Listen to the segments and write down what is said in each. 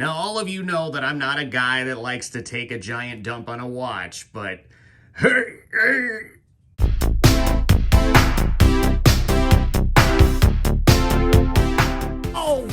Now, all of you know that I'm not a guy that likes to take a giant dump on a watch, but hey. Oh!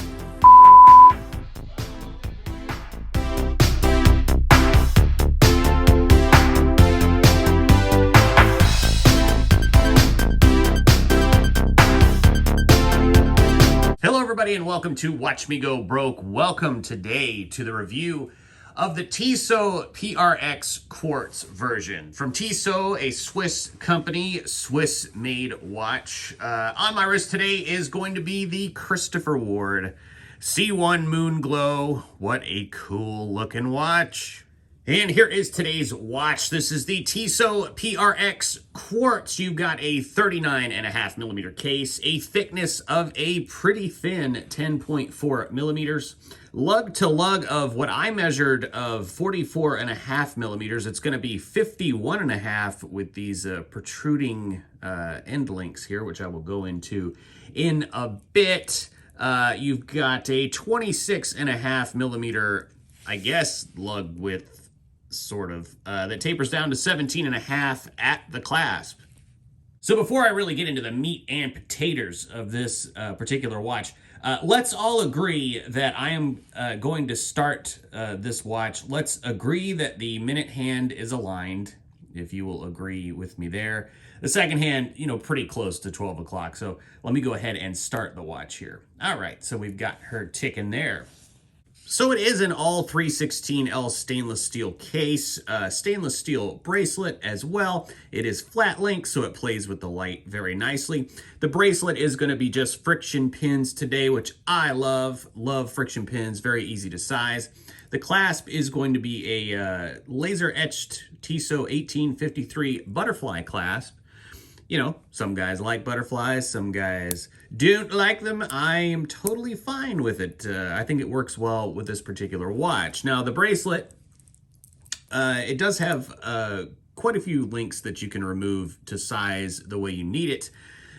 Hello everybody and welcome to Watch Me Go Broke. Welcome today to the review of the Tissot PRX Quartz version. From Tissot, a Swiss company, Swiss-made watch. On my wrist today is going to be the Christopher Ward C1 Moon Glow. What a cool looking watch. And here is today's watch. This is the Tissot PRX Quartz. You've got a 39.5 millimeter case, a thickness of a pretty thin 10.4 millimeters, lug to lug of what I measured of 44.5 millimeters. It's going to be 51.5 with these protruding end links here, which I will go into in a bit. You've got a 26.5 millimeter, I guess, lug width, sort of, that tapers down to 17.5 at the clasp. So before I really get into the meat and potatoes of this particular watch, let's all agree that I am going to start this watch. Let's agree that the minute hand is aligned, if you will agree with me there. The second hand, you know, pretty close to 12 o'clock. So let me go ahead and start the watch here. All right, so we've got her ticking there. So it is an all 316L stainless steel case, stainless steel bracelet as well. It is flat link, so it plays with the light very nicely. The bracelet is going to be just friction pins today, which I love friction pins, very easy to size. The clasp is going to be a laser etched Tissot 1853 butterfly clasp. You know, some guys like butterflies, some guys don't like them. I am totally fine with it. I think it works well with this particular watch. Now, the bracelet, it does have quite a few links that you can remove to size the way you need it.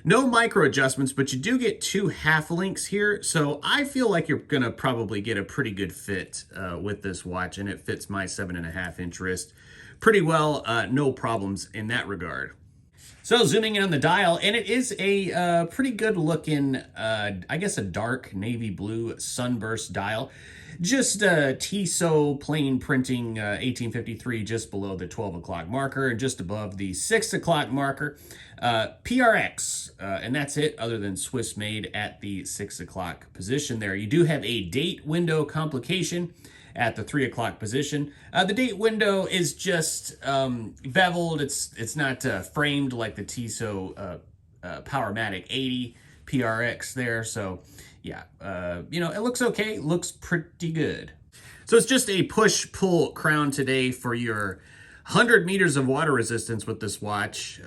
No micro adjustments, but you do get two half links here. So I feel like you're gonna probably get a pretty good fit with this watch, and it fits my 7.5 inch wrist pretty well. No problems in that regard. So zooming in on the dial, and it is a pretty good looking, I guess a dark navy blue sunburst dial. Just Tissot plain printing 1853 just below the 12 o'clock marker and just above the 6 o'clock marker. PRX, and that's it, other than Swiss made at the 6 o'clock position there. You do have a date window complication at the 3 o'clock position. The date window is just beveled. It's not framed like the Tissot Powermatic 80 PRX there. So yeah, you know, it looks okay. It looks pretty good. So it's just a push-pull crown today for your 100 meters of water resistance with this watch.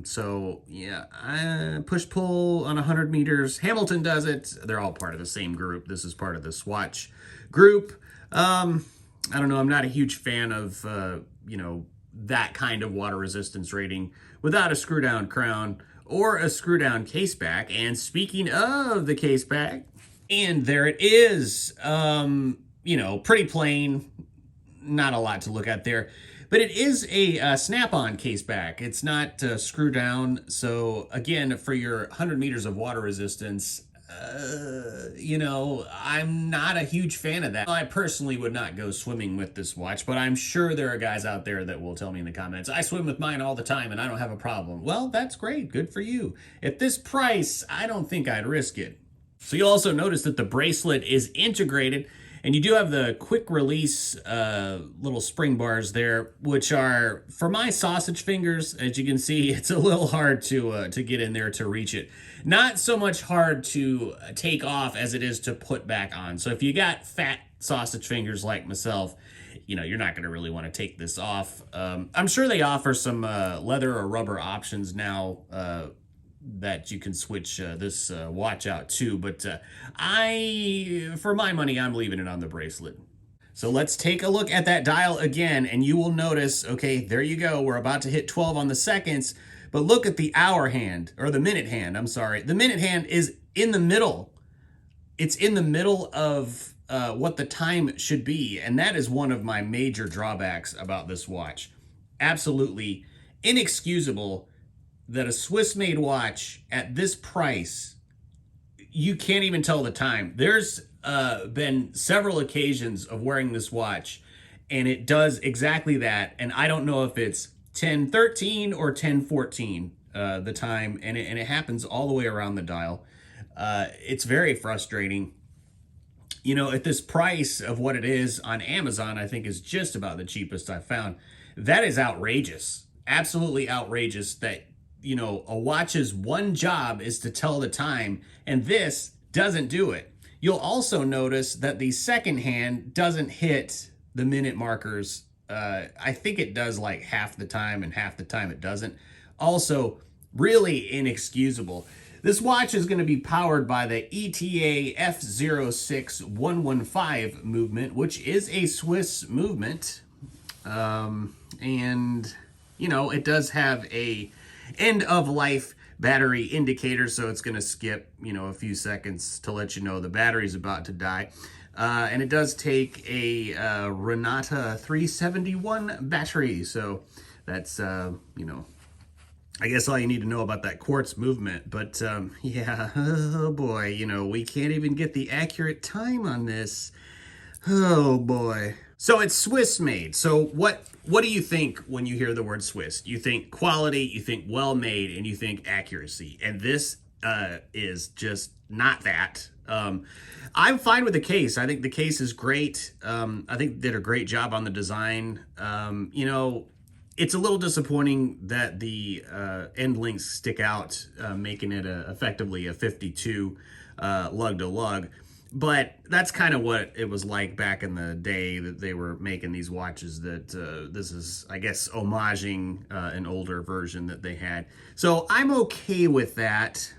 So yeah, push-pull on 100 meters. Hamilton does it. They're all part of the same group. This is part of the Swatch group. I don't know. I'm not a huge fan of, you know, that kind of water resistance rating without a screw down crown or a screw down case back. And speaking of the case back, and there it is, you know, pretty plain, not a lot to look at there, but it is a snap-on case back. It's not screw down. So again, for your 100 meters of water resistance, you know, I'm not a huge fan of that. I personally would not go swimming with this watch, but I'm sure there are guys out there that will tell me in the comments, I swim with mine all the time and I don't have a problem. Well, that's great. Good for you. At this price, I don't think I'd risk it. So you'll also notice that the bracelet is integrated, and you do have the quick release little spring bars there, which are, for my sausage fingers, as you can see, it's a little hard to get in there to reach it. Not so much hard to take off as it is to put back on. So if you got fat sausage fingers like myself, you know, you're not going to really want to take this off. I'm sure they offer some leather or rubber options now that you can switch this watch out to, but for my money, I'm leaving it on the bracelet. So let's take a look at that dial again, and you will notice, okay, there you go. We're about to hit 12 on the seconds, but look at the hour hand, or the minute hand, I'm sorry. The minute hand is in the middle. It's in the middle of what the time should be. And that is one of my major drawbacks about this watch. Absolutely inexcusable that a Swiss-made watch at this price, you can't even tell the time. There's been several occasions of wearing this watch, and it does exactly that. And I don't know if it's 10:13 or 10:14 the time, and it happens all the way around the dial. It's very frustrating. You know, at this price of what it is on Amazon, I think is just about the cheapest I've found. That is outrageous. Absolutely outrageous that, you know, a watch's one job is to tell the time, and this doesn't do it. You'll also notice that the second hand doesn't hit the minute markers. I think it does like half the time, and half the time it doesn't. Also, really inexcusable. This watch is going to be powered by the ETA F06115 movement, which is a Swiss movement. And, you know, it does have a end of life battery indicator, so it's going to skip, you know, a few seconds to let you know the battery's about to die. And it does take a Renata 371 battery, so that's, you know, I guess all you need to know about that quartz movement. But yeah, oh boy, you know, we can't even get the accurate time on this. Oh boy. So it's Swiss made. So what do you think when you hear the word Swiss? You think quality, you think well made, and you think accuracy. And this is just not that. I'm fine with the case. I think the case is great. I think they did a great job on the design. You know, it's a little disappointing that the end links stick out, making it effectively a 52 lug to lug. But that's kind of what it was like back in the day that they were making these watches. That this is, I guess, homaging an older version that they had. So I'm okay with that.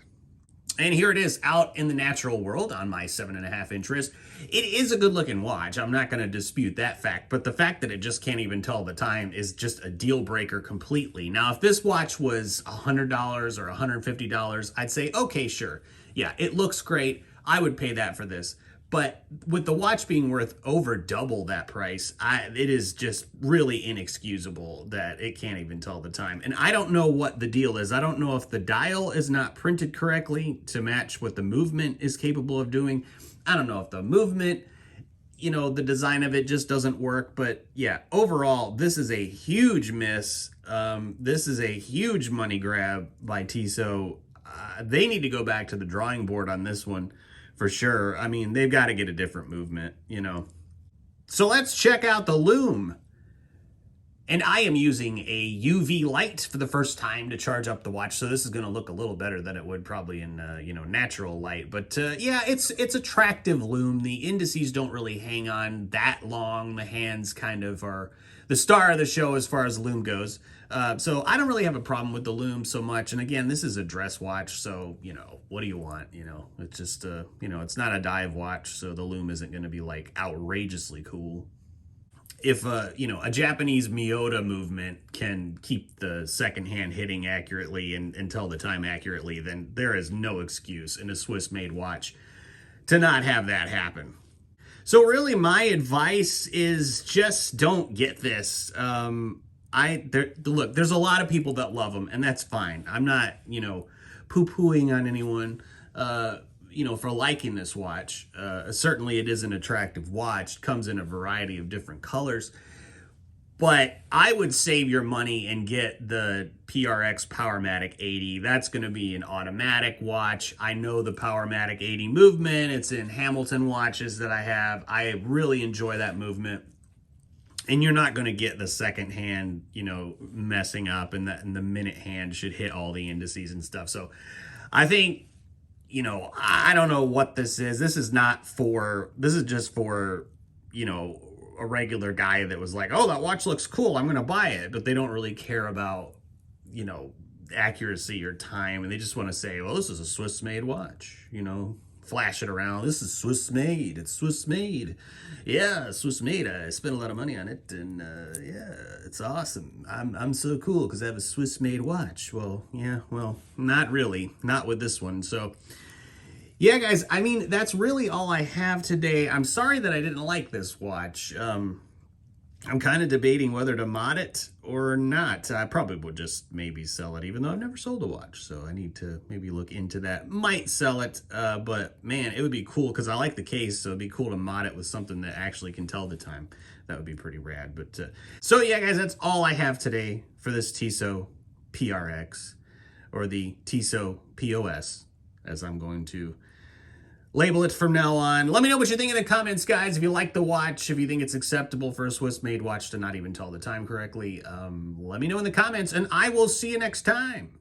And here it is out in the natural world on my 7.5-inch wrist. It is a good looking watch. I'm not going to dispute that fact. But the fact that it just can't even tell the time is just a deal breaker completely. Now, if this watch was $100 or $150, I'd say, okay, sure. Yeah, it looks great. I would pay that for this. But with the watch being worth over double that price, it is just really inexcusable that it can't even tell the time. And I don't know what the deal is. I don't know if the dial is not printed correctly to match what the movement is capable of doing. I don't know if the movement, you know, the design of it just doesn't work. But yeah, overall, this is a huge miss. This is a huge money grab by Tissot. They need to go back to the drawing board on this one. For sure. I mean, they've got to get a different movement, you know. So let's check out the lume. And I am using a UV light for the first time to charge up the watch. So this is going to look a little better than it would probably in, you know, natural light. But yeah, it's attractive lume. The indices don't really hang on that long. The hands kind of are the star of the show as far as lume goes. So I don't really have a problem with the lume so much. And again, this is a dress watch. So, you know, what do you want? You know, it's just, you know, it's not a dive watch. So the lume isn't going to be like outrageously cool. If, you know, a Japanese Miyota movement can keep the second hand hitting accurately and tell the time accurately, then there is no excuse in a Swiss-made watch to not have that happen. So really, my advice is just don't get this. Look, there's a lot of people that love them, and that's fine. I'm not, you know, poo-pooing on anyone, you know, for liking this watch. Certainly it is an attractive watch. It comes in a variety of different colors. But I would save your money and get the PRX Powermatic 80. That's going to be an automatic watch. I know the Powermatic 80 movement. It's in Hamilton watches that I have. I really enjoy that movement. And you're not going to get the second hand, you know, messing up, and the minute hand should hit all the indices and stuff. So I think, you know, I don't know what this is. This is just for, you know, a regular guy that was like, oh, that watch looks cool, I'm going to buy it. But they don't really care about, you know, accuracy or time. And they just want to say, well, this is a Swiss made watch, you know, flash it around. This is Swiss made. It's Swiss made. Yeah, Swiss made. I spent a lot of money on it. And yeah, it's awesome. I'm so cool because I have a Swiss made watch. Well, yeah, well, not really. Not with this one. So Yeah, guys, I mean, that's really all I have today. I'm sorry that I didn't like this watch. I'm kind of debating whether to mod it or not. I probably would just maybe sell it, even though I've never sold a watch. So I need to maybe look into that. Might sell it, but man, it would be cool because I like the case. So it'd be cool to mod it with something that actually can tell the time. That would be pretty rad. But so yeah, guys, that's all I have today for this Tissot PRX, or the Tissot POS, as I'm going to label it from now on. Let me know what you think in the comments, guys. If you like the watch, if you think it's acceptable for a Swiss-made watch to not even tell the time correctly, let me know in the comments, and I will see you next time.